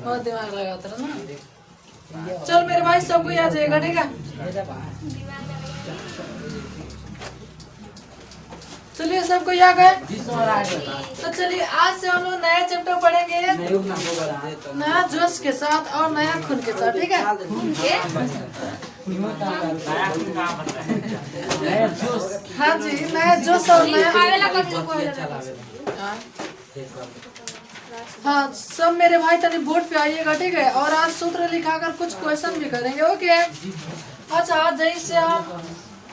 बहुत दिमाग लगाता है ना। चल मेरे भाई सबको याद जाएगा, ठीक है। चलिए सबको याद है। तो चलिए आज से हम लोग नया चैप्टर पढ़ेंगे, नया जोश के साथ और नया खून के साथ, ठीक है। हाँ जी, नया जोश और नया। हाँ सब मेरे भाई तनी बोर्ड पे आइएगा, ठीक है। और आज सूत्र लिखाकर कुछ क्वेश्चन भी करेंगे, ओके। अच्छा आज जैसे हम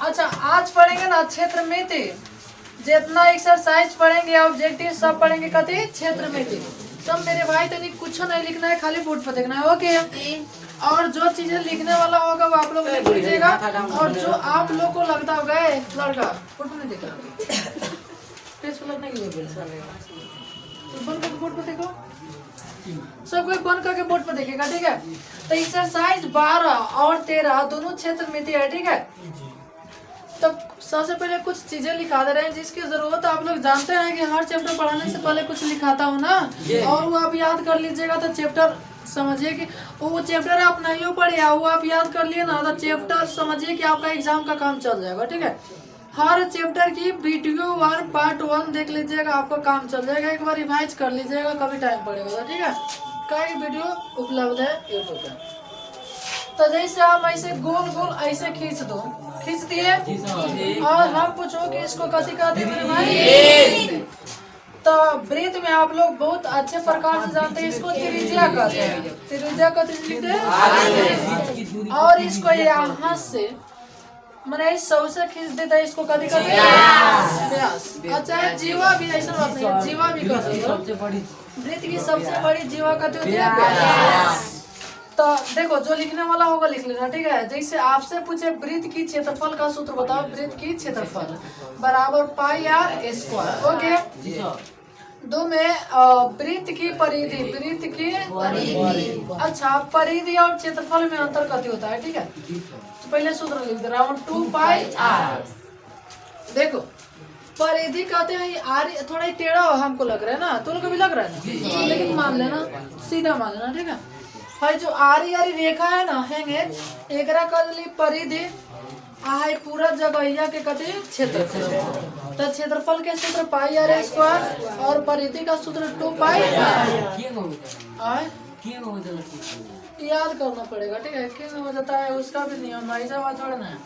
आज पढ़ेंगे ना क्षेत्र मिति, जितना एक्सरसाइज पढ़ेंगे ऑब्जेक्टिव सब पढ़ेंगे, कति क्षेत्र मिति सब मेरे भाई तनी कुछ नहीं लिखना है, खाली बोर्ड पर देखना है, ओके। और जो चीजें लिखने वाला होगा वो आप लोग लिख लीजिएगा। और जो आप लोग को लगता होगा लड़का फोटो नहीं देखा पेज पर लगने के लिए बंद करके बोर्ड पर देखो, सब कोई बंद करके बोर्ड पर देखेगा, ठीक है। तो एक्सरसाइज 12 और 13 दोनों क्षेत्र मिति है, ठीक है। तो सबसे पहले कुछ चीजें लिखा दे रहे हैं जिसकी जरूरत आप लोग जानते हैं कि हर चैप्टर पढ़ाने से पहले कुछ लिखाता हूँ ना, और वो आप याद कर लीजिएगा। तो चैप्टर समझिए कि वो चैप्टर आप नहीं पढ़े वो आप याद कर लिए ना, तो चैप्टर समझिए कि आपका एग्जाम का काम चल जाएगा, ठीक है। हर चैप्टर की वीडियो 1 पार्ट 1 देख लीजिएगा, आपका काम चल जाएगा। एक बार रिवाइज कर लीजिएगा, कभी टाइम पड़ेगा, ठीक है। कई वीडियो उपलब्ध है यूट्यूब पे। तो जैसे हम ऐसे गोल गोल ऐसे खींच दो, खींच दिए, और हम पूछो कि इसको कथी कहते हैं। तो वृत्त में आप लोग बहुत अच्छे प्रकार से जानते हैं, इसको त्रिज्या कहते हैं। त्रिज्या कहते हैं, और इसको यहाँ से मैंने 100 से खींच देता है, इसको कभी कभी व्यास। अच्छा जीवा भी ऐसा बात नहीं है, जीवा भी कहते हैं। वृत्त की सबसे बड़ी जीवा कहते होती है व्यास। तो देखो जो लिखने वाला होगा लिख लेना, ठीक है। जैसे आपसे पूछे वृत्त की क्षेत्रफल का सूत्र बताओ, वृत्त की क्षेत्रफल बराबर पाई आर स्क्वायर, ओके। दो में वृत्त की परिधि, वृत्त की अच्छा परिधि और क्षेत्रफल में अंतर कति होता है, ठीक है। तो पहले सूत्र लिख दे रहा हूँ 2 पाई आर। देखो परिधि कहते हैं आर, थोड़ा टेढ़ा हमको लग रहा है ना, तो लोग भी लग रहा है ना, लेकिन मान लेना सीधा मान लेना, ठीक है। भाई जो आरी आरी रेखा है ना हैंगे एकरा कदली परिधि आहे पूरा जगहिया के कति क्षेत्रफल। तो क्षेत्रफल के सूत्र पाई आर स्क्वायर और परिधि का सूत्र 2 पाई आर। याद करना पड़ेगा, ठीक है। क्यों हो जाता है उसका भी नियम ऐसा बात थोड़ा ना।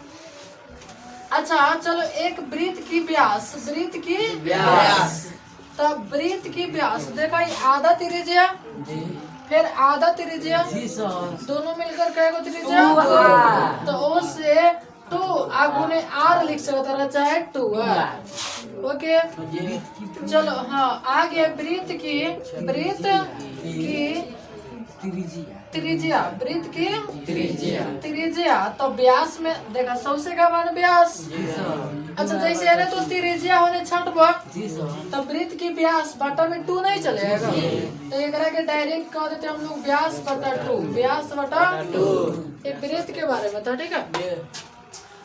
अच्छा चलो एक वृत्त की व्यास, वृत्त की व्यास, तब वृत्त की व्यास देखा आधा त्रिज्या फिर आधा त्रिज्या, दोनों मिलकर कहेगा त्रिज्या, तो ओ से 2 आगुने आर लिख सकता है, चाहे 2 ओके। चलो हाँ आ गया वृत्त की त्रिज्या, वृत्त की त्रिज्या। तो व्यास में देखा सबसे का मान व्यास। अच्छा जैसे है तो त्रिज्या होने छठवा, तो वृत्त की व्यास बटा में 2 नहीं चलेगा, तो एक के डायरेक्ट कह देते हम लोग व्यास बटा 2, व्यास बटा 2। ये वृत्त के बारे में था, ठीक है।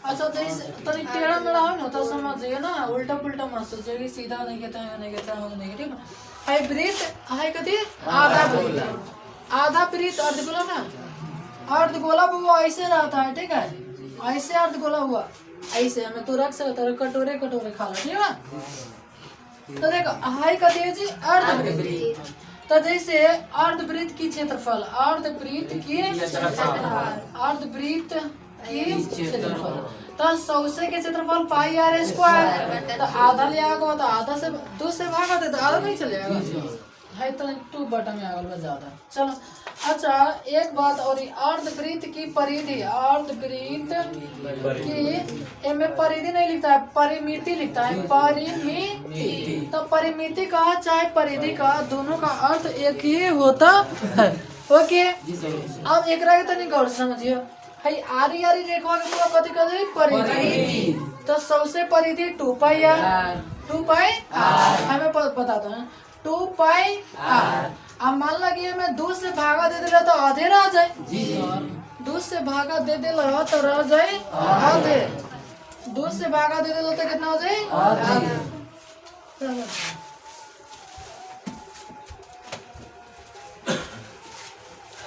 अच्छा जैसे तनी टेढ़ा मेढ़ा हो ना तो समझिए ना, उल्टा पुल्टा मत सोचिए, सीधा नहीं कहता है नहीं कहता है नहीं, ठीक है। वृत्त है कथी आधा वृत्त, आधा वृत्त अर्धगोला ना, अर्धगोला वो ऐसे रहता है, ठीक है। ऐसे अर्धगोला हुआ ऐसे हमें तो रख सकता है, कटोरे कटोरे खा लो, ठीक है। तो देखो हाई कथी है जी अर्धवृत्त। तो जैसे अर्धवृत्त की क्षेत्रफल, अर्धवृत्त की क्षेत्रफल, तो 100 के क्षेत्रफल पाई आर स्क्वायर। तो आधा ले आएगा तो आधा से 2 से भागा दे तो आधा नहीं चलेगा है, तो 2 बटा में आगे ज्यादा। चलो अच्छा एक बात और, अर्धवृत्त की परिधि, अर्धवृत्त की में परिधि नहीं लिखता है, परिमिति लिखता है, परिमिति। तो परिमिति का चाहे परिधि का दोनों का अर्थ एक ही होता है, ओके। अब एक तो नहीं गौर समझिए, है आरी आरी रेखा के पूरा कथी कहते परिधि। तो 100 से परिधि 2 पाई आर, 2 पाई आर हमें बताता है 2 पाई आर। अब मान लगी मैं 2 से भागा दे दे तो आधे रह जाए, 2 से भागा दे दे तो रह जाए आधे, 2 से भागा दे दे तो कितना हो जाए आधे।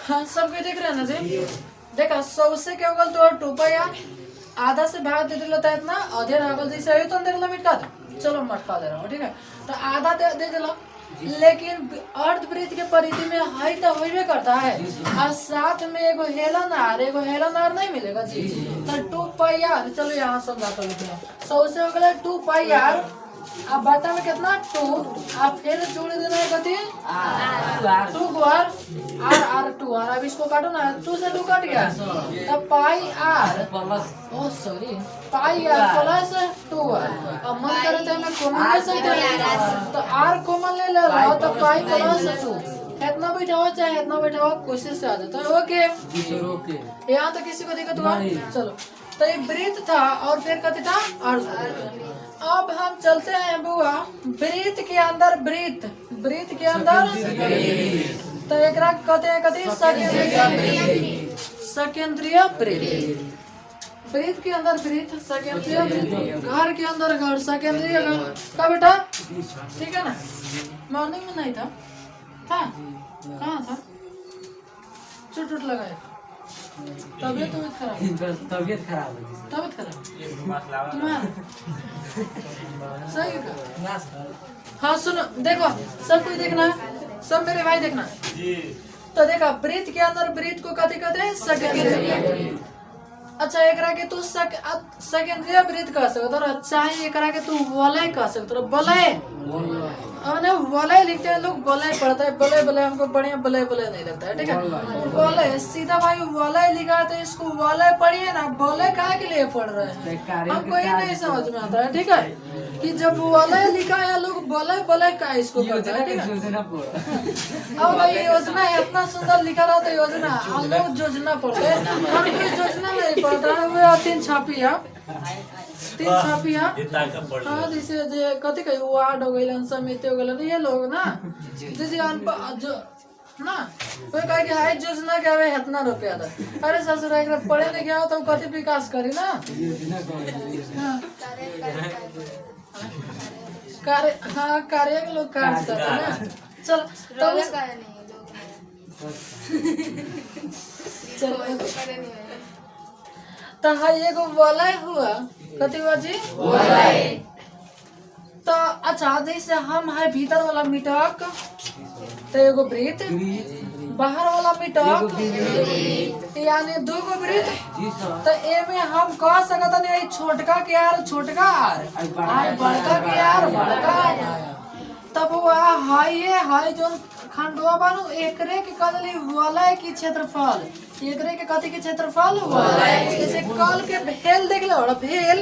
हाँ सबको देख रहे हैं ना जी। देखा 100 से क्या होगा तो 2 पाई आर आधा से भाग दे देता है इतना आधे रागल जैसे है तो अंदर लिमिट का चलो मटका दे रहा हूँ ठीक है। तो आधा दे देला लेकिन अर्धवृत्त के परिधि में हाई तो होइबे करता है और साथ में एगो हेलनार नहीं मिलेगा जी। तो 2 पाई आर चलो यहाँ समझाता हूँ 100 से हो गया 2 पाई आर अब बटा में कितना 2 आप फिर जोड़ देना है कति 2 गुआर आर 2 आर। अब इसको काटो ना 2 से 2 कट गया तब pi R oh sorry pi R plus 2 R. अब मन करे तो मैं कॉमन ले सकते हैं तो आर कॉमन ले लो तो पाई प्लस 2 इतना बैठा हो चाहे इतना बैठा हो कोशिश से आ जाता है। ओके यहाँ तो किसी को दिक्कत हुआ चलो। तो ये वृत्त था और फिर कति था अर्धवृत्त। अब हम चलते हैं बुआ वृत्त के अंदर वृत्त के अंदर तो एक कहते हैं कति सकेंद्रीय वृत्त। वृत्त के अंदर वृत्त सकेंद्रीय वृत्त घर के अंदर घर सकेंद्रीय घर का बेटा ठीक है ना। मॉर्निंग में नहीं था कहाँ था चोट लगाए तबियत खराब तुम्हारा सही है। हाँ सुनो देखो सब कुछ देखना सब मेरे भाई देखना तो देखा वृत्त के अंदर वृत्त को कहते हैं सेकेंडरी। अच्छा एकरा के तू सेकेंडरी वृत्त कह सकते हो चाहे एकरा के तू वलय कह सकते हो वलय वलय लिखते हैं लोग वलय पढ़ता है वलय हमको बढ़िया वलय नहीं लगता है ठीक है। वलय सीधा भाई वलय लिखा है तो इसको वलय पढ़िए ना वलय काहे के लिए पढ़ रहे हैं हमको ये नहीं समझ में आता है ठीक है कि जब वलय लिखा है लोग वलय का इसको कहते हैं ठीक है। अब भाई योजना है इतना सुंदर लिखा रहा था योजना हम लोग योजना पढ़ते हैं हम कोई योजना नहीं पढ़ता है वो 3 छापिया हाँ जैसे कथी कही वार्ड हो गई समिति हो गई ये लोग ना जैसे जो ना कोई कहे कि हाई योजना के हमें इतना रुपया था अरे ससुर एक पढ़े लिखे आओ तो कथी विकास करी ना कार्य के लोग कार्य करते हैं ना। चल तो हाँ एगो वलय हुआ कथी हुआ जी तो अच्छा जैसे हम है भीतर वाला मिटक तो एगो वृत्त बाहर वाला मिटक यानी 2 गो वृत्त तो ए में हम कह सकते नहीं छोटका के आर छोटका आर बड़का के आर बड़का तब वो हाई जो खंडवा बानू एकरे के कदली वलय की क्षेत्रफल एकरे के कथी के क्षेत्रफल जैसे कल के भेल देख लो भेल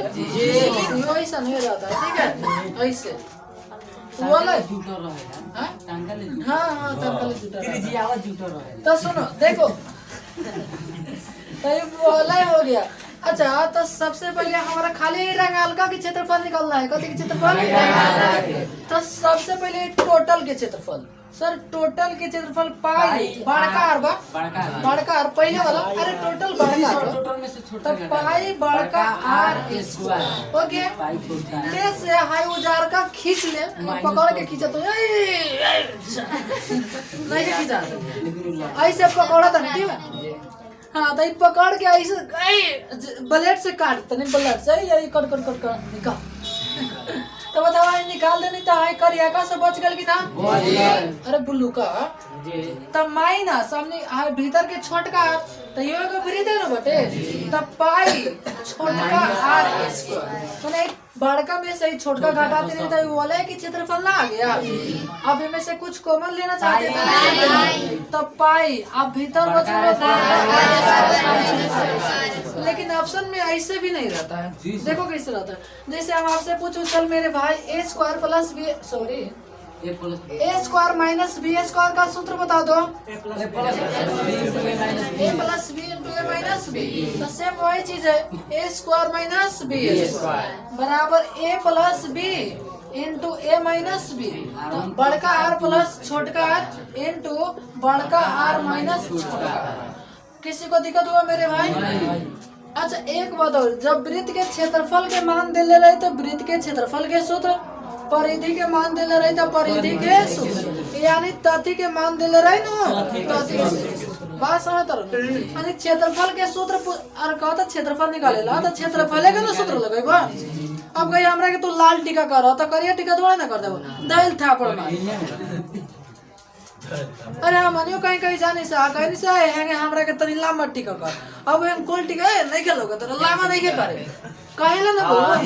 ऐसा नहीं रहता है ठीक है ऐसे वलय हाँ तो सुनो देखो तो वलय हो गया। अच्छा तो सबसे पहले हमारा खाली रंगालका के क्षेत्रफल निकलना है कथी के क्षेत्रफल तो सबसे पहले टोटल के क्षेत्रफल सर टोटल के क्षेत्रफल पाई बड़का आर पहले वाला अरे टोटल बड़का तो पाई बड़का आर स्क्वायर ओके से हाई उजार का खींच ले पकड़ के खींचा तो नहीं खींचा ऐसे पकड़ा था ठीक है। हाँ तो पकड़ के ऐसे ब्लेड से काट तनी ब्लेड से यही कट निकाल तो बताओ निकाल देनी तो हाई करिया का से बच गल की ना अरे बुल्लू का तब माइनस हमने भीतर के छोटका तो ये को फ्री दे ना बटे तब पाई छोटका आर स्क्वायर बड़का में से छोटका घटाते नहीं तो वलय की क्षेत्रफल ना आ गया। अब इनमें से कुछ कॉमन लेना चाहते हैं तब पाई अब भीतर लेकिन ऑप्शन में ऐसे भी नहीं रहता है देखो कैसे रहता है। जैसे हम आपसे पूछो चल मेरे भाई ए स्क्वायर प्लस बी सॉरी ए स्क्वायर माइनस बी स्क्वायर का सूत्र बता दो ए प्लस बी इंटू ए माइनस बी तो सेम वही चीज है ए स्क्वायर माइनस बी बराबर ए प्लस बी इंटू ए माइनस बी तो बड़का आर प्लस छोटका आर इंटू बड़का आर माइनस छोटका आर। किसी को दिक्कत हुआ मेरे भाई? अच्छा एक बात और जब वृत्त के क्षेत्रफल के मान दे ले रहे तो वृत्त के क्षेत्रफल के सूत्र परिधि के मान दे ले रहे तो परिधि के सूत्र यानी तथी के मान दे ले रहे ना तथी बात समझ तर अनि क्षेत्रफल के सूत्र और कहता क्षेत्रफल निकालेला तो क्षेत्रफल के ना सूत्र लगेबा। अब कहीं हमरा के तू लाल टीका कर तो करिया टीका थोड़ा ना कर देबो दाल थापड़ मार। अरे हम अनियो कहीं कहीं जाने से कहीं नहीं से हैंगे हमरा के तनी लामा टीका कर। अब हम कोल टीका नहीं खेलोगे तो लामा नहीं के करे कहेला ना बोल।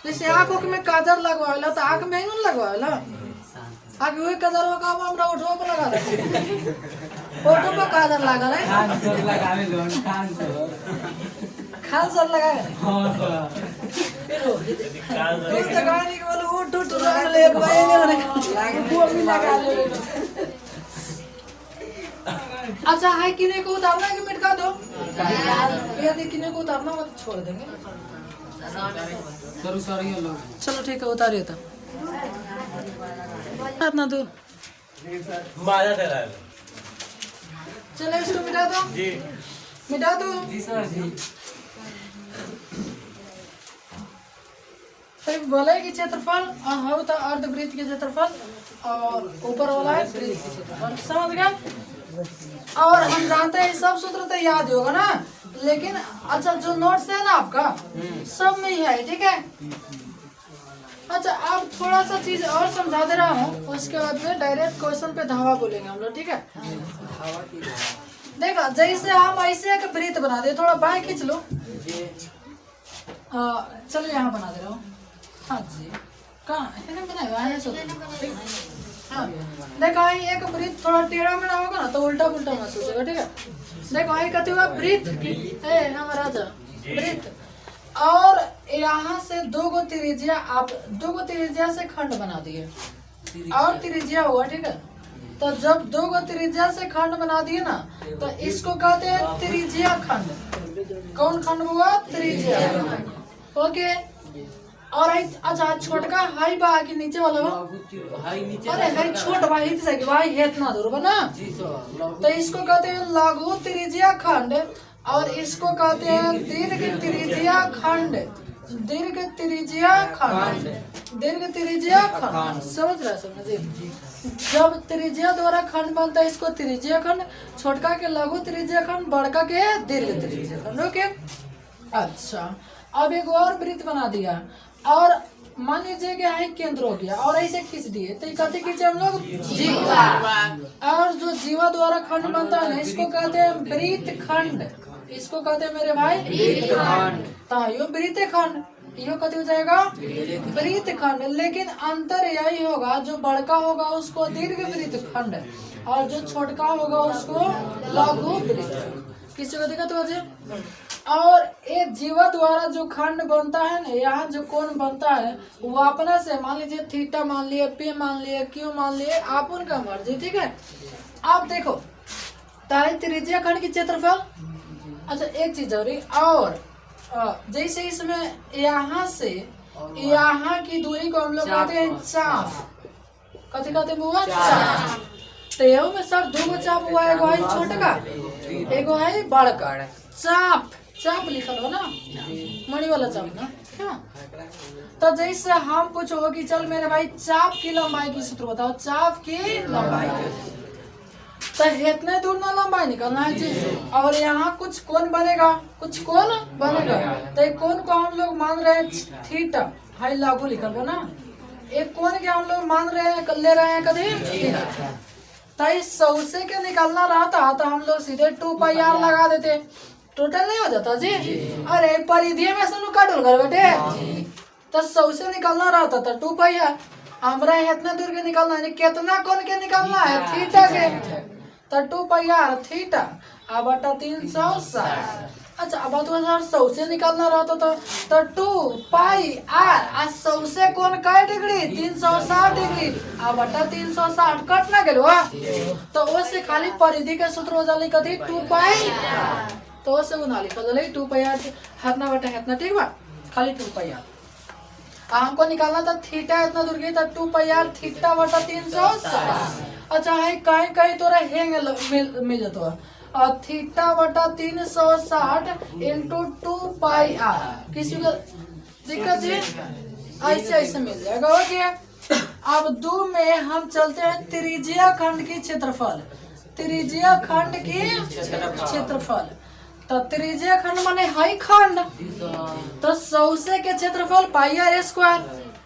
जैसे आंखों में काजल लगवावेला तो आंख में नहीं लगवावेला आगे वही काजल का हमरा ओठो पर लगा दे ओठो पर काजल लगा रे खान सर लगावे लोन खान सर लगाए हां सर तो लगाने के बोलो ओठो तो लगा ले एक भाई ने वो भी लगा ले। अच्छा है किने को उतारना कि मिटका दो यदि किने को उतारना मत छोड़ देंगे चलो ठीक है उतारिए तब इतना दूर चलो इसको मिटा दो जी मिटा दो जी सर जी। तो बोले कि क्षेत्रफल होता अर्धवृत्त के क्षेत्रफल और ऊपर वाला है वृत्त के क्षेत्रफल समझ गए। और हम जानते हैं सब सूत्र तो याद ही होगा ना लेकिन अच्छा जो नोट्स है ना आपका सब में ही है ठीक है। अच्छा आप थोड़ा सा चीज और समझा दे रहा हूँ उसके बाद में डायरेक्ट क्वेश्चन पे धावा बोलेंगे हम लोग ठीक है। देखो जैसे हम ऐसे एक वृत्त बना दे थोड़ा बाएं खींच लो चलो यहाँ बना दे रहा हूँ। हाँ जी कहाँ है बनाया हाँ देखो एक वृत्त थोड़ा टेढ़ा मेढ़ा होगा ना तो उल्टा पुल्टा मत सोचेगा ठीक है। देखो आई कहते हुआ वृत्त हमारा वृत्त और यहाँ से दो गो त्रिज्या आप दो गो त्रिज्या से खंड बना दिए और त्रिज्या हुआ ठीक है। तो जब दो गो त्रिज्या से खंड बना दिए ना तो इसको कहते हैं त्रिज्या खंड। कौन खंड हुआ त्रिज्या ओके। और अच्छा छोटका हाई बा के नीचे वाला अरे हाई छोट बा हित से भाई है इतना दूर बना तो इसको कहते हैं लघु त्रिज्या खंड और इसको कहते हैं दीर्घ त्रिज्या खंड। दीर्घ त्रिज्या खंड दीर्घ त्रिज्या खंड समझ रहा समझिए। जब त्रिज्या द्वारा खंड बनता है इसको त्रिज्या खंड छोटका के लघु त्रिज्या खंड बड़का के दीर्घ त्रिज्या खंड ओके। अच्छा अब एक और वृत्त बना दिया और मान लीजिए कि यहाँ केंद्र हो गया और ऐसे खींच दिए तो कहते खींचे हम लोग जीवा। और जो जीवा द्वारा खंड बनता है इसको कहते हैं वृत्त खंड। इसको कहते हैं मेरे भाई यो वृत्त खंड यो कहते हो जाएगा वृत्त खंड। लेकिन अंतर यही होगा जो बड़का होगा उसको दीर्घ वृत्त खंड और जो छोटका होगा उसको लघु वृत्त। किसी को दिक्कत हो और एक जीवा द्वारा जो खंड बनता है ना यहाँ जो कोण बनता है वो अपना से मान लीजिए थीटा मान लिए पी मान लिए क्यू मान लिए आप उनका मर्जी ठीक है। आप देखो तारे त्रिज्या खंड की क्षेत्रफल अच्छा एक चीज हो रही और जैसे इसमें यहाँ से यहाँ की दूरी को हम लोग कहते हैं चाप कथी कहते हैं चाप। तो ये में सब दो गो चाप हुआ एगो है छोटका एगो है बड़का चाप चाप लिखल हो ना मणि वाला चाप ना क्या। तो जैसे हम पूछो कि चल मेरे भाई चाप की लंबाई की सूत्र बताओ चाप की लंबाई तो इतने दूर ना लंबाई निकलना है जी। और यहाँ कुछ कोण बनेगा कुछ कोण बनेगा तो एक कोण को हम लोग मान रहे हैं थीटा हाई लागू लिखल हो ना। एक कोण के हम लोग मान रहे हैं ले रहे हैं कभी तो इस 100 से के निकलना रहता तो हम लोग सीधे 2πr लगा देते टोटल नहीं हो जाता जी। अरे परिधि में से काट कर बेटे तो 100 से निकलना रहता था 2πr हमरा इतना दूर के निकलना है कितना कोण के निकलना है थीटा के तो 2πr थीटा अब बटा 360। अच्छा अब 100 से निकलना रहता तो 2πr 100 से कोण काय डिग्री 360 डिग्री अब बटा 360 कट ना गेलो तो उससे खाली परिधि के सूत्र हो जाले कथी 2π तो उससे उना लिखल जाले 2πr हतना बटा हतना ठीक बा खाली 2πr हमको निकालना था थीटा इतना दूर गई था 2πr थीटा बटा 360। अच्छा है कहीं कहीं तोरा हेंग मिल जातो थीटा बटा 360 इंटू 2πr किसी को दिक्कत है ऐसे ऐसे मिल जाएगा ओके। अब 2 में हम चलते हैं त्रिज्या खंड की क्षेत्रफल त्रिज्यीय खंड की क्षेत्रफल। तो त्रिज्यीय खंड माने है खंड, तो सौसे के क्षेत्रफल पाई आर स्क्वायर।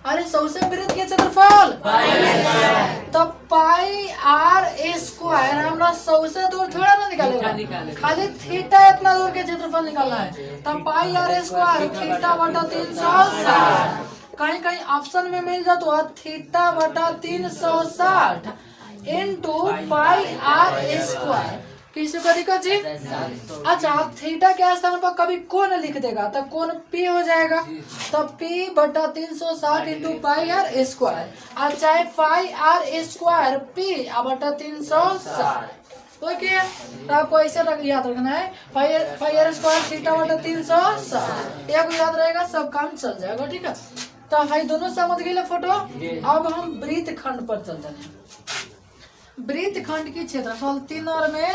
अरे सौसे वृत्त के क्षेत्रफल तो पाई आर स्क्वायर। हमरा सौसे दूर थोड़ा ना निकालेगा, खाली थीटा इतना दूर के क्षेत्रफल निकालना है। तो पाई आर स्क्वायर थीटा बटा 360। कहीं कहीं ऑप्शन में मिल जाता थीटा बटा 360 इंटू पाई आर स्क्वायर। किसी को दिक्कत जी? अच्छा, थीटा के स्थान पर कभी कोण लिख देगा तो कोण पी हो जाएगा। तो पी बटा 360 इंटू पाई आर स्क्वायर, और चाहे पाई आर स्क्वायर पी बटा 360। ओके, तो आपको ऐसे याद रखना है, पाई आर स्क्वायर थीटा बटा 360। एक याद रहेगा, सब काम चल जाएगा। ठीक है, तो भाई दोनों समझ गए फोटो। अब हम वृत्त खंड पर चलते हैं। वृत्त खंड की क्षेत्रफल 3 और में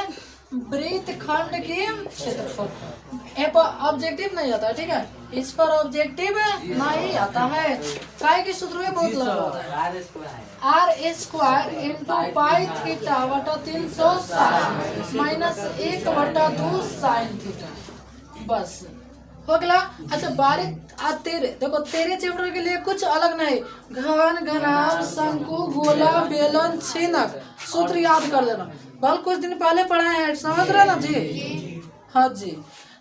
वृत्त खंड की क्षेत्रफल ऑब्जेक्टिव नहीं आता है। ठीक है, इस पर ऑब्जेक्टिव नहीं आता है। पाई के सूत्र में बहुत लगा होता है, R square into pi theta बटा 360 माइनस 1 बटा 2 साइन थीटा, बस हो गया। अच्छा, 12 13 देखो, 13 चैप्टर के लिए कुछ अलग नहीं। घन, घनाभ, शंकु, गोला, बेलन, छेदक सूत्र याद कर लेना। बल कुछ दिन पहले पढ़ाए हैं, समझ रहे ना जी? हाँ जी,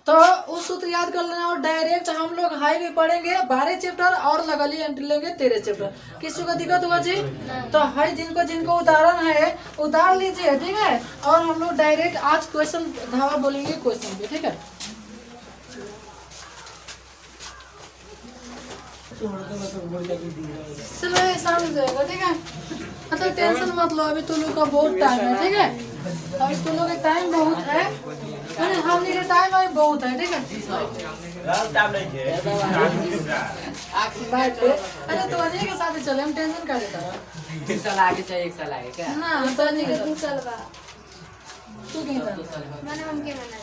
तो उस सूत्र याद कर लेना। और डायरेक्ट हम लोग हाई भी पढ़ेंगे 12 चैप्टर और लगली एंट्री लेंगे 13 चैप्टर। किसी को दिक्कत हुआ जी? तो हाई जिनको जिनको उदाहरण है उदाहरण लीजिए। ठीक है, और हम लोग डायरेक्ट आज क्वेश्चन धावा बोलेंगे, क्वेश्चन भी। ठीक है, चलो शाम जाएगा। ठीक है, अच्छा टेंशन मत लो, अभी तुम लोग का बहुत टाइम है। ठीक है, अभी तुम लोग का टाइम बहुत है, अरे हम लोग का टाइम अभी बहुत है। ठीक है, अरे तो अजय के साथ चले, हम टेंशन कर देता है। 1 साल आगे चाहिए, 1 साल आगे क्या ना तो नहीं कर तू चलवा तू कहीं था मैंने हम के मना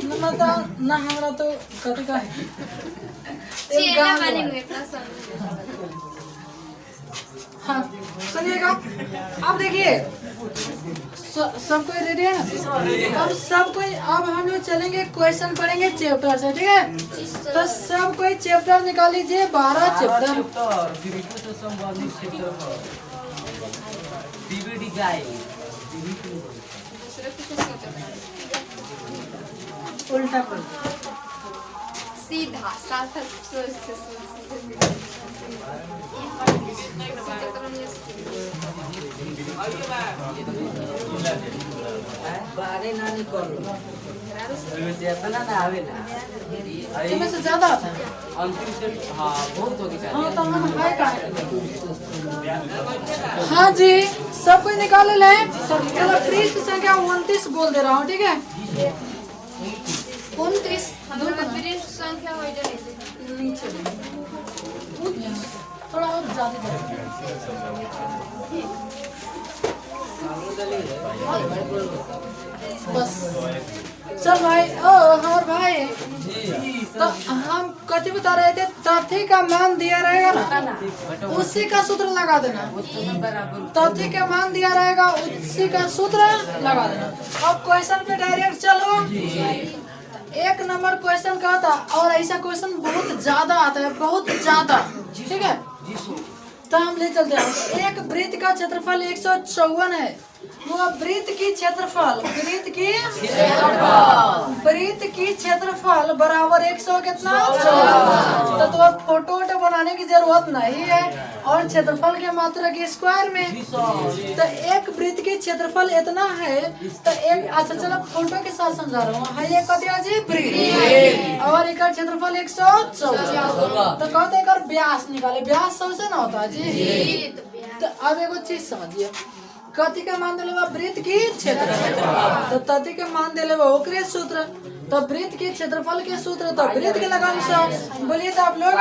मतलब ना हमरा तो कथी का एक चेला गाना वाली है। में इतना समझ हाँ सुनिएगा, अब देखिए सब कोई रेडी है? अब सब कोई, अब हम लोग चलेंगे क्वेश्चन पढ़ेंगे चैप्टर से। ठीक है, तो सब कोई चैप्टर निकाल लीजिए, 12 चैप्टर। उल्टा पढ़ सीधा साथ बारे ना निकलो जितना ना आवे ना इनमें से ज्यादा आता है। अंतिम से हाँ बहुत होगी चाहिए। हाँ तो हम है का? हाँ जी, सब कोई निकाल ले। चलो पृष्ठ संख्या 29 बोल दे रहा हूँ। ठीक है, 29 पृष्ठ संख्या हो जाए नीचे थोड़ा और ज्यादा बस। चल भाई, ओ हमारे भाई, तो हम कथी बता रहे थे? तथ्य का मान दिया रहेगा ना, उसी का सूत्र लगा देना। तथ्य का मान दिया रहेगा, उसी का सूत्र लगा देना। अब क्वेश्चन पे डायरेक्ट चलो। 1 नंबर क्वेश्चन का था, और ऐसा क्वेश्चन बहुत ज्यादा आता है, बहुत ज्यादा। ठीक है, तो हम ले चलते हैं। एक वृत्त का क्षेत्रफल 154 है। वो वृत्त की क्षेत्रफल, वृत्त की क्षेत्रफल बराबर 100 कितना? तो अब फोटो वोटो बनाने की जरूरत नहीं है, और क्षेत्रफल के मात्रा के स्क्वायर में। तो एक वृत्त की क्षेत्रफल इतना है। तो एक, अच्छा चलो फोटो के साथ समझा रहा हूँ। है एक कथी जी? वृत्त, और एक क्षेत्रफल 114। तो कहते हैं व्यास निकाले, व्यास 100 से ना होता है जी। तो अब एगो चीज समझिए, कथी के मान दिले वृत्त की क्षेत्रफल, तो तथ्य के मान दिले ओकरे सूत्र। तो वृत्त के क्षेत्रफल के सूत्र, तो वृत्त के लगाम 100। बोलिए तो आप लोग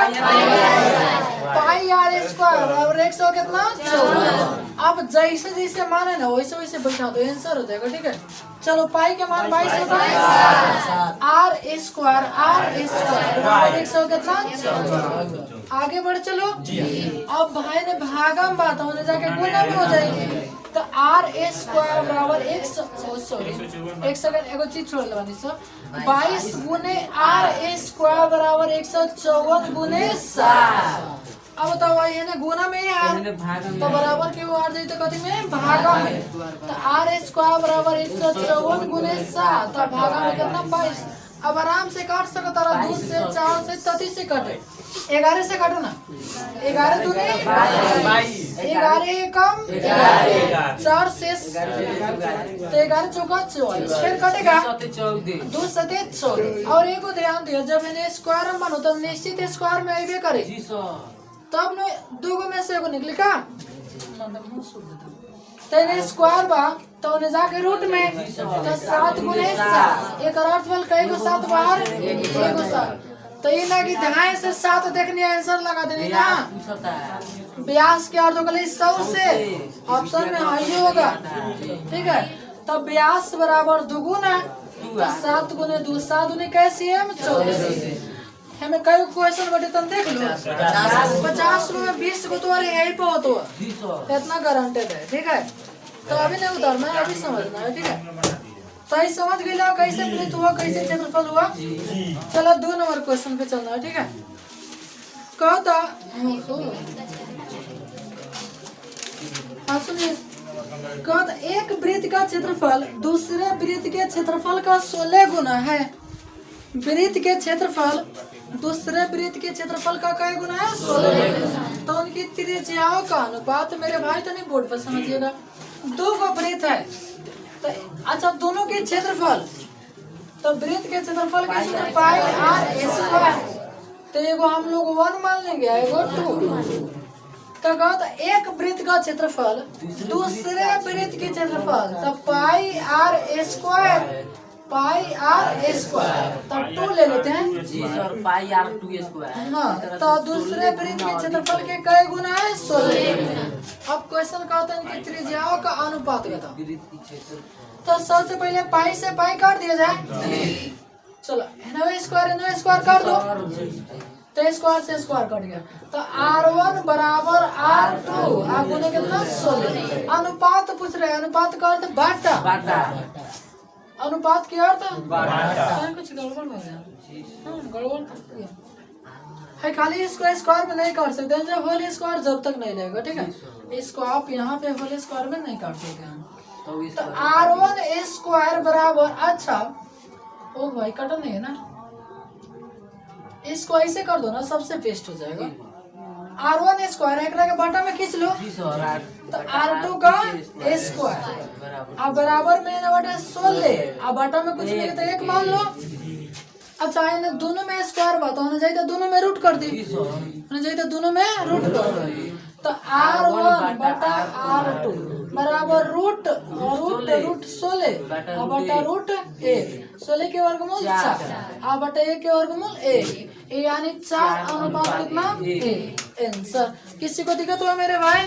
पाई आर स्क्वायर बराबर 100 कितना? 14। अब जैसे जैसे माने ना वैसे वैसे बैठा दो, आंसर हो जाएगा। ठीक है, चलो पाई के मान 22 होता है, आर स्क्वायर बराबर 100 कितना? 14। आगे बढ़ चलो। अब भाई ने भागा में बात होने जाके गुना में हो जाएगी। तो आर ए स्क्वायर बराबर एक सेकंड एगो चीज छोड़ लेबानी सर 22 गुने आर ए स्क्वायर बराबर 154 गुने 7। अब बताओ ये ना गुना में यार तो बराबर के वो आर जाए तो कथी में भागा में तो आर ए स्क्वायर बराबर 154 गुने 7 तो भागा में कितना 22। अब आराम से काट सकता रहा 2 से 4 से 33 से काटे 11 से काटो ना 11 दूने 11 कम 4 से तो 11 चौका 44 फिर कटेगा 2 सते 14। और एगो ध्यान दियो जब मैंने स्क्वायर में बनो तब निश्चित स्क्वायर में आइबे करे तब ने दूगो में से एगो निकली का तेने स्क्वायर बा तो ने जाके रूट में तो 7 गुने 7 एक अर्थ बल कई गो 7 बाहर एगो 7 तो ये ना कि ध्यान से 7 देखनी आंसर लगा देनी ना व्यास के अर्थ होगा 100 से ऑप्शन में हाई होगा ठीक है। तब व्यास बराबर दुगुना तो 7 गुने 2 7 गुने कैसी है 34 हमें कई क्वेश्चन बटे तुम देख लो 50 में 20 को तुम्हारे यही पे हो तो इतना गारंटेड है ठीक है। तो अभी नहीं उतारना है अभी समझना है ठीक है। सही समझ गए लो कैसे प्लेट हुआ कैसे क्षेत्रफल हुआ। चलो 2 नंबर क्वेश्चन पे चलना है ठीक है। कहता हाँ सुनिए कहता एक वृत्त का क्षेत्रफल दूसरे वृत्त के क्षेत्रफल का 16 गुना है। वृत्त के क्षेत्रफल दूसरे वृत्त के क्षेत्रफल का कई गुना है 16। तो उनकी त्रिज्याओं का अनुपात मेरे भाई तो नहीं बोर्ड पर समझिएगा 2 को वृत्त है तो अच्छा दोनों के क्षेत्रफल तो वृत्त के क्षेत्रफल के सूत्र पाई आर स्क्वायर तो एगो हम लोग 1 मान लेंगे एगो 2। तो कहता एक वृत्त का क्षेत्रफल दूसरे वृत्त के क्षेत्रफल तो पाई आर स्क्वायर तब 2 ले लेते हैं जी सर पाई आर 2 स्क्वायर। हाँ तो दूसरे वृत्त के क्षेत्रफल के कई गुना है 16। अब क्वेश्चन का होता है कि त्रिज्याओं का अनुपात बताओ। तो सबसे पहले पाई से पाई काट दिया जाए चलो एनवे स्क्वायर काट दो तो स्क्वायर से स्क्वायर कट गया तो R1 बराबर R2 आप बोले कितना 16। अनुपात पूछ रहे अनुपात का अर्थ बाटा अनुपात की अर्थ कुछ गड़बड़ हो गया गड़बड़ है खाली इसको स्क्वायर में नहीं काट सकते जब होल स्क्वायर जब तक नहीं रहेगा ठीक है। इसको आप यहाँ पे होल स्क्वायर में नहीं काट सकते हैं तो R1 स्क्वायर बराबर अच्छा ओ भाई कटा नहीं है ना इसको ऐसे कर दो ना सबसे बेस्ट हो जाएगा। R1 स्क्वायर एक के बाटा में खींच लो तो R2 का स्क्वायर अब बराबर में बटा 16 अब बाटा में कुछ नहीं तो 1 मान लो। अच्छा इन्हें दोनों में स्क्वायर बात होना चाहिए तो दोनों में रूट कर दी होना चाहिए तो दोनों में रूट कर दी तो R1 बटा R2 बराबर रूट 16 बटा रूट 1 16 के वर्गमूल 4 अब बटा 1 के वर्गमूल 1 यानी 4 अनुपात कितना 1 आंसर। किसी को दिक्कत हुआ मेरे भाई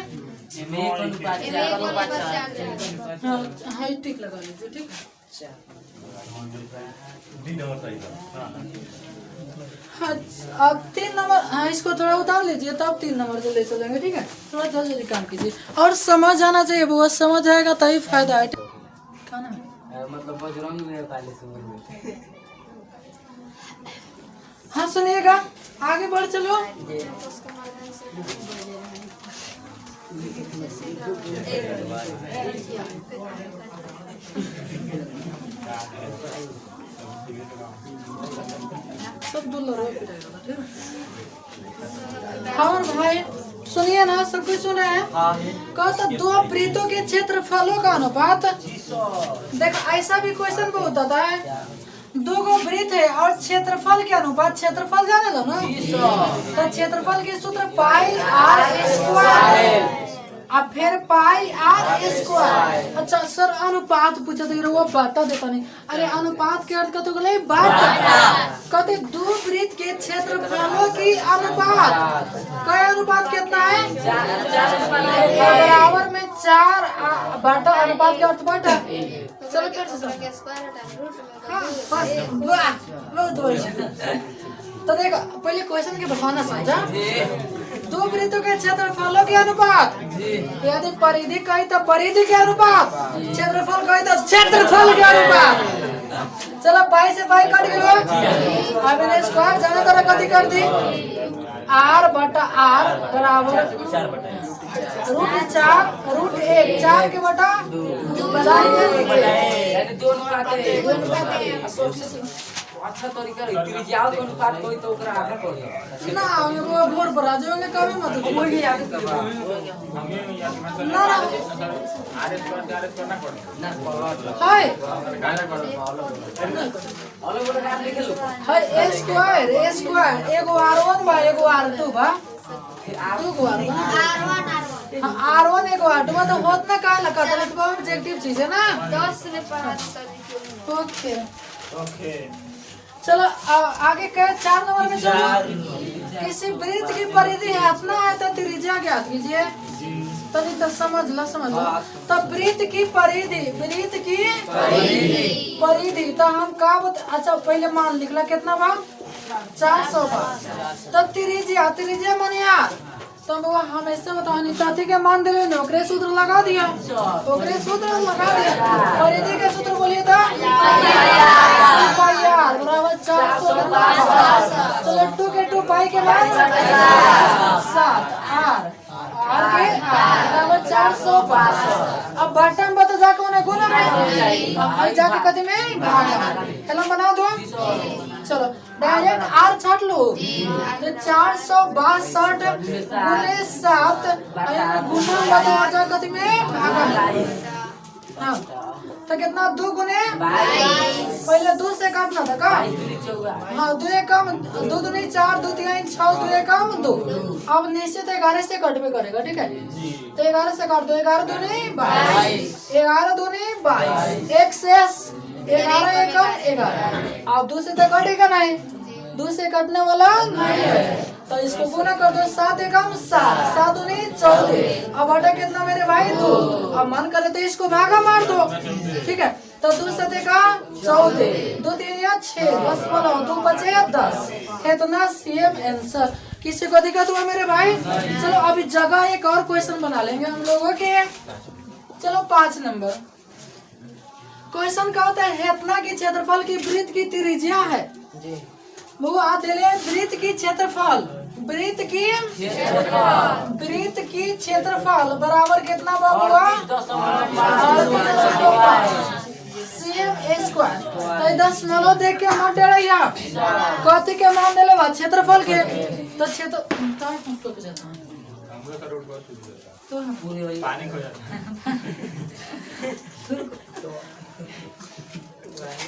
हाँ ठीक लगा लीजिए ठीक है। अब 3 नंबर हाँ इसको थोड़ा उतार लीजिए तब 3 नंबर से ले चलेंगे ठीक है। थोड़ा जल्दी जल्दी काम कीजिए और समझ आना चाहिए वो समझ आएगा तभी फायदा है मतलब बजरंग में पहले समझ में हाँ सुनिएगा आगे बढ़ चलो। सब और भाई सुनिए ना सब कुछ सुना है कहता 2 वृत्तों के क्षेत्रफलों का अनुपात देखो ऐसा भी क्वेश्चन बहुत आता है 2 वृत्त है और क्षेत्रफल के अनुपात क्षेत्रफल जाने दो ना तो क्षेत्रफल के सूत्र पाई आर स्क्वायर अब फिर पाई आर स्क्वायर। अच्छा सर अनुपात पूछा तो वो बाटा देता नहीं अरे अनुपात के अर्थ तो गले बाटा कहते 2 वृत्त के क्षेत्रफलों की अनुपात कई अनुपात कितना है बराबर में 4 बाटा अनुपात के अर्थ बाटा। चलो क्या हाँ बस बहुत बढ़िया। तो देखो पहले क्वेश्चन के बताना समझा दो वृत्तों के क्षेत्रफलों के अनुपात। यदि परिधि कही तो परिधि के अनुपात, क्षेत्रफल कही तो क्षेत्रफल के अनुपात। चलो 22 से 22 कट गए। अब इन्हें स्क्वायर जाने तरह कथी कर दी, r बटा r बराबर √4 4 के बटा अच्छा तरीका रीति जाओ तो अनुपात कोई तो ओकरा आगे पड़ी ना वो भोर पर आ जाओगे कभी मत कोई नहीं आगे ना ना हाय हाय a स्क्वायर एगो r1 बा एगो r2 बा r2 को r1 एगो r2 तो होत ना का लगा तो वो ऑब्जेक्टिव चीज है ना 10 में पढ़ा तो ओके चलो आगे के 4 नंबर में चलो। किसी वृत्त की परिधि इतना है तो त्रिज्या ज्ञात कीजिए। तो समझ लो तो वृत्त की परिधि तो हम का अच्छा पहले मान लिखला कितना बा 400 बा। तो त्रिज्या माने यार तो वो हमेशा बताओ ताथी के मान दे ना ओकरे सूत्र लगा दिया परिधि के सूत्र बोलिए तो पाई बराबर 400 चलो 2 के 2 पाई के बाद 7 r के बराबर 400। अब बटन बता जाके उन्हें गुना में अब जाके कथी में भागा कलम बना दो। चलो डायरेक्ट r छाट लो तो 462 गुने 7 गुना बता जा कथी में भागा। हाँ तो कितना 2 गुने 22 पहले 2 से काटना था का हाँ 2 कम 2 दूनी 4 2 3 6 2 कम 2 अब निश्चित 11 से कटवे करेगा ठीक है। तो 11 से काट दो 11 दूनी 22 11 दूनी 22 एक शेष 11 एकम 11 अब 2 से तो कटेगा नहीं 2 से कटने वाला नहीं है तो इसको गुना कर दो 7 एकम 7 7 दूनी 14 अब बटा कितना मेरे भाई 2 अब मन करे तो इसको भागा मार दो ठीक है। तो 2 7 का 14 2 3 या 6 10 बोलो 2 बचे 10 है तो ना सेम आंसर। किसी को दिक्कत हुआ मेरे भाई। चलो अभी जगह एक और क्वेश्चन बना लेंगे हम लोगों के। चलो 5 नंबर क्वेश्चन का होता है इतना की क्षेत्रफल की वृत्त की त्रिज्या है वो आते वृत्त की क्षेत्रफल बराबर कितना बाबू स्क्वायर 10 देख के हम टेढ़िया कथी के मान देले बा क्षेत्रफल के तो क्षेत्र तो पानी खो जाता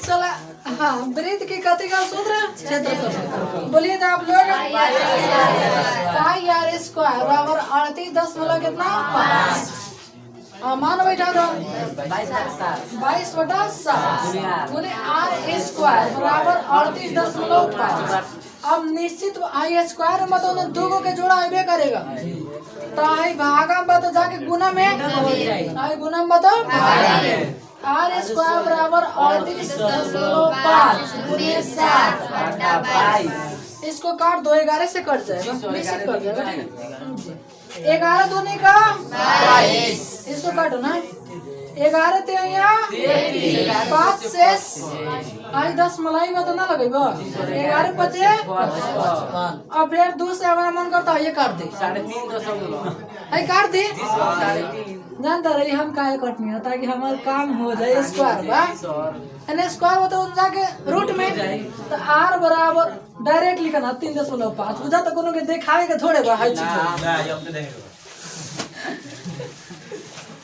चला हाँ वृत्त की कथी का सूत्र क्षेत्रफल बोलिए तो आप लोग पाई आर स्क्वायर बराबर 38 कितना 5 मान बैठा दो 22 बटा 7 गुने r स्क्वायर बराबर 38.5। अब निश्चित आई स्क्वायर में तो 2 के जोड़ा आइबे करेगा तो आई भागा में तो जाके गुना में आई गुना में तो r स्क्वायर बराबर 38.5 गुने 7 इसको काट दो 11 से कट जाएगा निश्चित कट जाएगा ठीक है। 11 दूनी का 22 इसको काटो ना 11 ते यहाँ 5 शेष आई 10 मलाई में तो ना लगेगा 11 बचे अब फिर 2 से हमारा मन करता है ये काट दे 3.5 काट दे जानता रही हम काहे कटनी है ताकि हमारा काम हो जाए स्क्वायर बा एने स्क्वायर होता है जाके रूट में तो r बराबर डायरेक्ट लिखना 3.5 बुझा तो कोनो के दिखावे के थोड़े बा है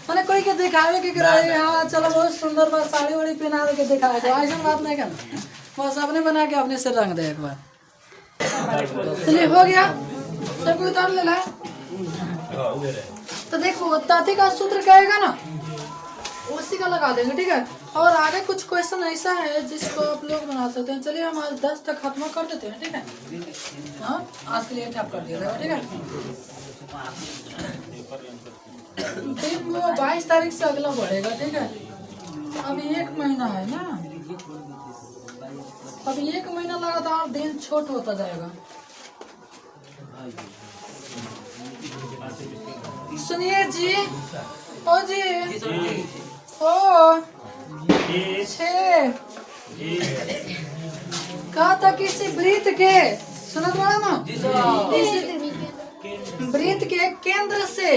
माने कोई के दिखावे के कराए हां चलो बहुत सुंदर बा साड़ी वाड़ी पहना दे के दिखावे तो ऐसा बात नहीं करना बस अपने बना के अपने से रंग दे एक बार चलिए हो गया सब उतार ले ला तो देखो ताती का सूत्र कहेगा ना उसी का लगा देंगे ठीक है। और आगे कुछ क्वेश्चन ऐसा है जिसको आप लोग बना सकते हैं। चलिए हम आज 10 तक खत्म कर देते हैं ठीक है। हाँ आज के लिए ठप कर दिया ठीक है। फिर वो 22 तारीख से अगला बढ़ेगा ठीक है। अभी 1 महीना है ना अभी 1 महीना लगातार दिन छोट होता जाएगा। सुनिए जी, ओ जी, ओ 6 कहा था किसी वृत्त के, सुनत वाला ना, वृत्त के केंद्र से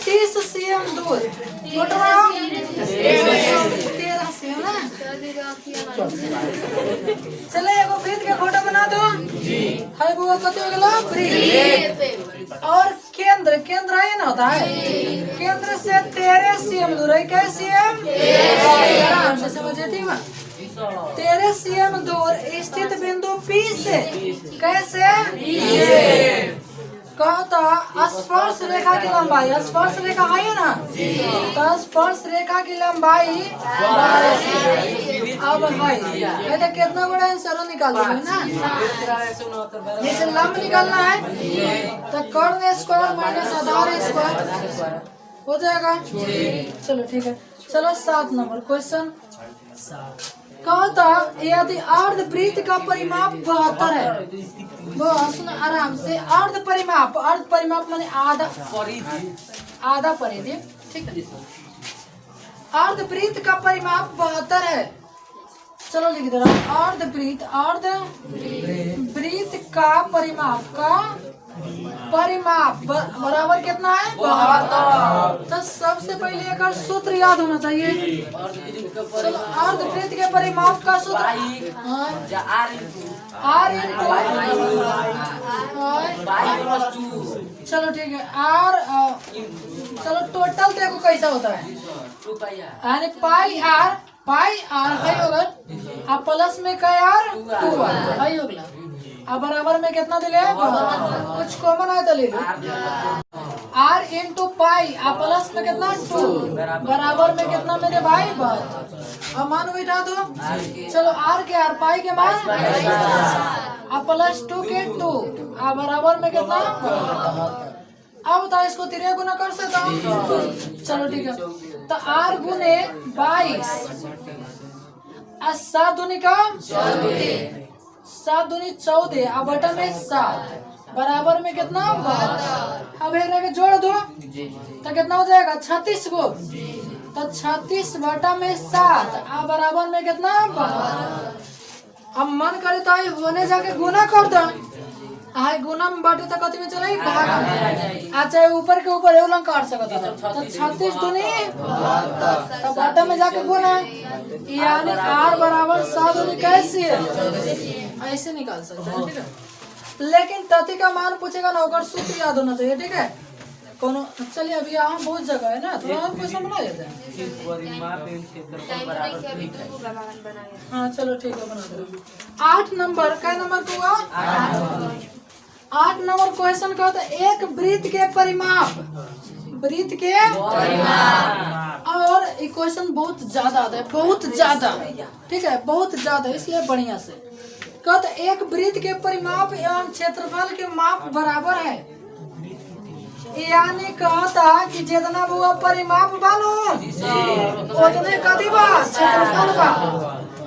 30 cm दूर, 13 cm ना। चले एगो वृत्त के फोटो बना दो है वो कते हो गेलो वृत्त, और केंद्र है ना होता है, केंद्र से 13 cm दूर है, कैसे आराम से समझे थी ना, 13 cm दूर स्थित बिंदु P से, कैसे कहता स्पर्श रेखा की लंबाई, स्पर्श रेखा है ना, तो स्पर्श रेखा की लंबाई अब है तो कितना बड़ा आंसर निकाल ना, जैसे लंब निकालना है तो कर्ण स्क्वायर माइनस आधार स्क्वायर हो जाएगा। चलो ठीक है, चलो 7 नंबर क्वेश्चन कहता यदि अर्धवृत्त का परिमाप 72 है, वो सुनो आराम से, अर्ध परिमाप माने आधा परिधि, ठीक है, अर्धवृत्त का परिमाप 72 है। चलो लिख दे रहा, अर्धवृत्त का परिमाप बराबर कितना है 72। तो सबसे पहले एक सूत्र याद होना चाहिए। चलो अर्धवृत्त के परिमाप का सूत्र R चलो ठीक है R, चलो टोटल देखो कैसा होता है, यानी पाई R है होगा, अब प्लस में क्या R 2R है होगा, अब बराबर में कितना दिले, कुछ कॉमन है तो ले लो, R इंटू पाई, अब प्लस में कितना 2, बराबर में कितना मेरे भाई 72। अब मान बैठा दो, चलो R के R पाई के मान, अब प्लस 2 के 2, अब बराबर में कितना, अब बताओ इसको 3 गुना कर सकता हूँ। चलो ठीक है, तो R गुने 22, 7 दूनी का 7 दूनी 14, अब बटा में 7, बराबर में कितना, अब एक जोड़ दो तो कितना हो जाएगा 36 को, तो 36 बटा में 7, अब बराबर में कितना, अब मन करे तो होने जाके गुना कर दो, आई गुना में बाटे तो कति में चले भाग, अच्छा ऊपर के ऊपर एवं काट सकता है, तो 36 दूनी तो बटा में जाके गुना, यानी R बराबर 7 दूनी कैसे ऐसे निकाल सकते हैं, ठीक है। लेकिन तथी का मान पूछेगा ना, होकर सूत्र याद होना चाहिए, ठीक है। कोनो चलिए अभी यहाँ बहुत जगह है ना, थोड़ा और क्वेश्चन बना लेते हैं। हाँ चलो ठीक है, बना दो। 8 नंबर का नंबर को 8 नंबर क्वेश्चन का होता है एक वृत्त के परिमाप, और ये क्वेश्चन बहुत ज्यादा आता है, बहुत ज्यादा, ठीक है, बहुत ज्यादा, इसलिए बढ़िया से कहते एक वृत्त के परिमाप एवं क्षेत्रफल के माप बराबर है, यानी कहता कि जितना वो परिमाप बानो उतने कदी बा क्षेत्रफल बा,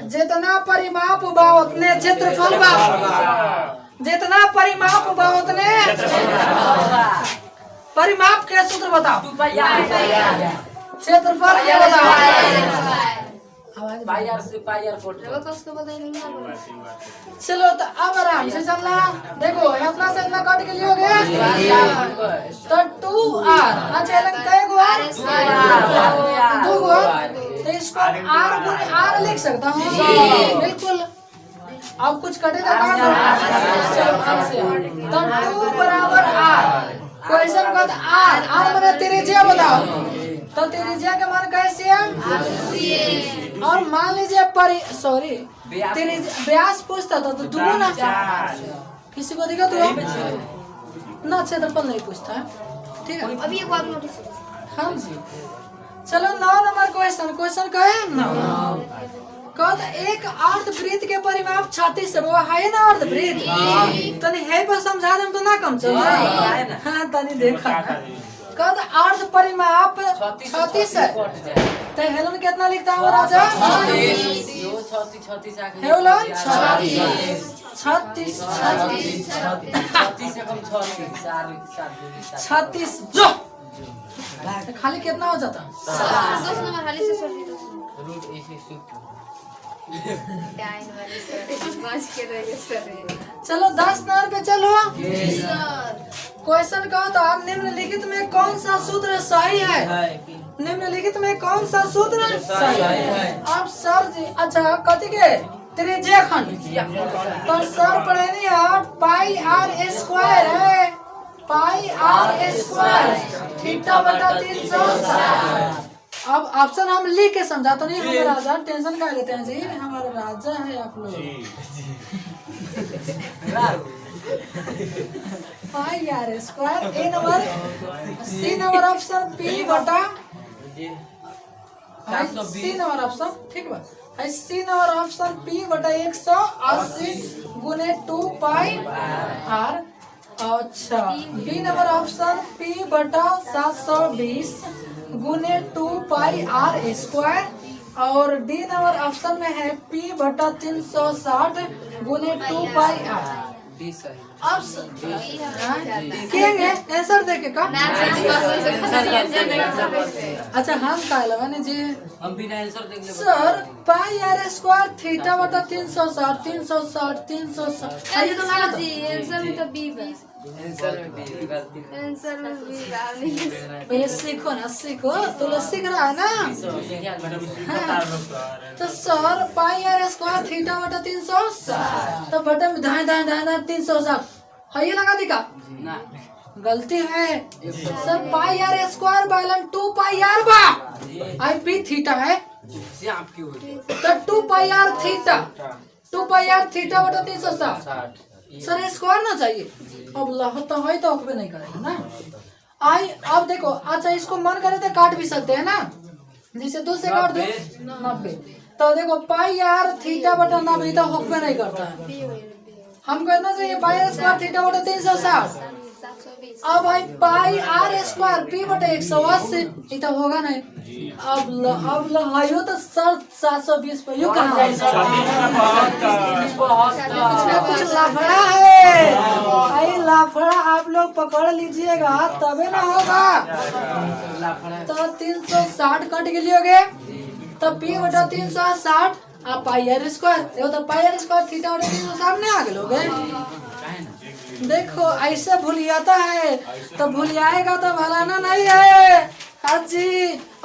जितना परिमाप बा उतने क्षेत्रफल बा, जितना परिमाप बा उतने परिमाप के सूत्र बताओ, क्षेत्रफल क्या बताओ, चलो तो अब आराम से चलना, देखो इतना से इतना कट के लिए हो गया, तो 2R, अच्छा लगता गो R 2 गो, तो इसको R गुने R लिख सकता हूँ, बिल्कुल। अब कुछ कटेगा तो 2 बराबर R, क्वेश्चन का R मैंने त्रिज्या बताओ, तो त्रिज्या का मान कैसे है, और मान लीजिए व्यास पूछता था तो दुगुना, किसी को दिखा तो ना, क्षेत्रफल नहीं पूछता है, ठीक है। अभी एक बार नोटिस, हाँ जी, चलो 9 नंबर क्वेश्चन का है 9, कहता एक अर्धवृत्त के परिमाप 36 है, वो है ना अर्धवृत्त, तनी है पर समझा दे तो ना कम चल, हाँ तनी देखा, कहता अर्ध परिमाप 36 है, तो हेलन कितना लिखता है राजा? 36 आके हेलन 36 से कम 36 जो तो खाली कितना हो जाता? 10 नंबर हाली से सर दो रूट ऐसे सूत्र टाइम वाले सर बच के रहिए सर चलो 10 नंबर पे चलो। सर क्वेश्चन का तो आप निम्नलिखित में कौन सा सूत्र सही है? निम्नलिखित में कौन सा सूत्र सही है? अब सर जी अच्छा कथी के त्रिज्या खंड तो सर पढ़ेनी है पाई आर स्क्वायर है, पाई आर स्क्वायर थीटा बटा 360। अब ऑप्शन हम लिख के समझाते नहीं, हमारे राजा टेंशन का लेते हैं जी, हमारे राजा है आप लोग। Pi R square A number, C number option P बटा सी नंबर ऑप्शन ठीक बा, सी नंबर ऑप्शन पी बटा 180 गुने 2 पाई आर। अच्छा बी नंबर ऑप्शन पी बटा 720 गुने 2 पाई आर स्क्वायर और डी नंबर ऑप्शन में है पी बटा 360 गुने 2 पाई आर। अब आंसर देखे का अच्छा हम का लगाने जी हम बिना आंसर देख ले sir pi R square theta बटा 360 360 360 ये तो लगा जी आंसर में तो बी बा आंसर में भी गलती आंसर में बी बा पहले सीखो ना, सीखो तो लोग सीख रहा है ना। तो sir pi R square theta बटा 360 तो बटा में दाएं दाएं दाएं दाएं 360 है ये लगा दी का ना गलती है सर पाई आर स्क्वायर बाइलन 2 पाई आर बा आई पी थीटा है से आपकी हुई तो 2 pi R theta 2 pi R theta बटा 360 सर स्क्वायर ना चाहिए। अब लहता है तो अकबे नहीं करेगा ना आई। अब देखो अच्छा इसको मन करे तो काट भी सकते हैं ना, जैसे 2 से काट दो 90 तो देखो पाई आर थीटा बटा 90 तो अकबे नहीं करता है। हम कहना चाहिए पाई आर स्क्वायर थीटा बटा 360 अब भाई पाई आर स्क्वायर पी बटे 180 ये तो होगा नहीं। अब हाइयो तो सर 720 पे यू कहाँ कुछ लाफड़ा है, आई लाफड़ा आप लोग पकड़ लीजिएगा तबे ना होगा। तो 360 कट के लिए हो गए तो पी बटा 360 आप पाई आर स्क्वायर तो पाई आर स्क्वायर थीटा बटा 360 नहीं आ गए। देखो ऐसे भूलियाता है तो भूलियाएगा तो भलाना नहीं है। हाँ जी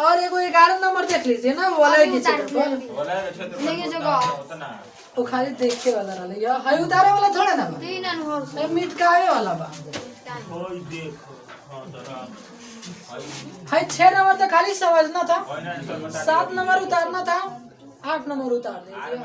और एगो 11 नंबर देख लीजिए ना बोले की नहीं जगह वो खाली देखे वाला रहा है उतारे वाला थोड़ा ना बा, तीन अनहोर ये मिटकावे वाला बा। है 6 नंबर तो खाली समझना था, 7 नंबर उतारना था, 8 नंबर उतार दीजिए।